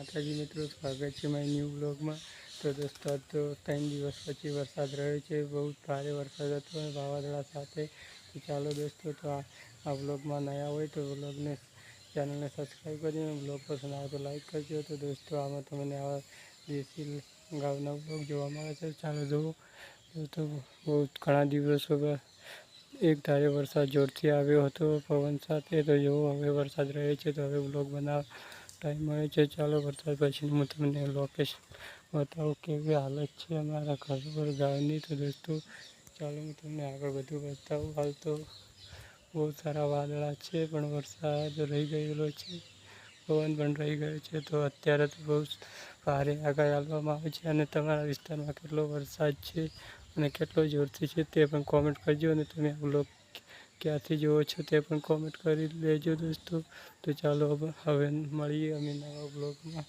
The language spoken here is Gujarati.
માતાજી મિત્રો, સ્વાગત છે મારી ન્યૂ બ્લોગમાં। તો દોસ્તો આજ તો 3 દિવસ પછી વરસાદ રહ્યો છે, બહુ ભારે વરસાદ હતો અને વાવાઝોડા સાથે। તો ચાલો દોસ્તો, તો આ બ્લોગમાં નયા હોય તો બ્લોગને ચેનલને સબસ્ક્રાઈબ કરી અને બ્લોગ પસંદ આવે તો લાઈક કરજો। તો દોસ્તો આમાં તમને આવા દેશી ગામના બ્લોગ જોવા મળે છે, ચાલો જુઓ। તો બહુ ઘણા દિવસો એક ધારે વરસાદ જોરથી આવ્યો હતો પવન સાથે। તો જેવો હવે વરસાદ રહે છે તો હવે બ્લોગ બનાવવા ટાઈમ મળે છે। ચાલો વરસાદ પછી હું તમને લોકેશન બતાવું કેવી હાલત છે અમારા ઘર પર ગાયની। તો દોસ્તો ચાલો હું તમને આગળ બધું બતાવું। હાલ તો બહુ સારા વાદળા છે પણ વરસાદ રહી ગયેલો છે, પવન પણ રહી ગયો છે। તો અત્યારે તો બહુ ભારે આગાહી આપવામાં આવે છે અને તમારા વિસ્તારમાં કેટલો વરસાદ છે અને કેટલો જોરથી છે તે પણ કોમેન્ટ કરજો અને તમે આ બ્લોગ ક્યાંથી જુઓ છો તે પણ કોમેન્ટ કરી લેજો દોસ્તો। તો ચાલો હવે મળીએ અમે નવા બ્લોગમાં।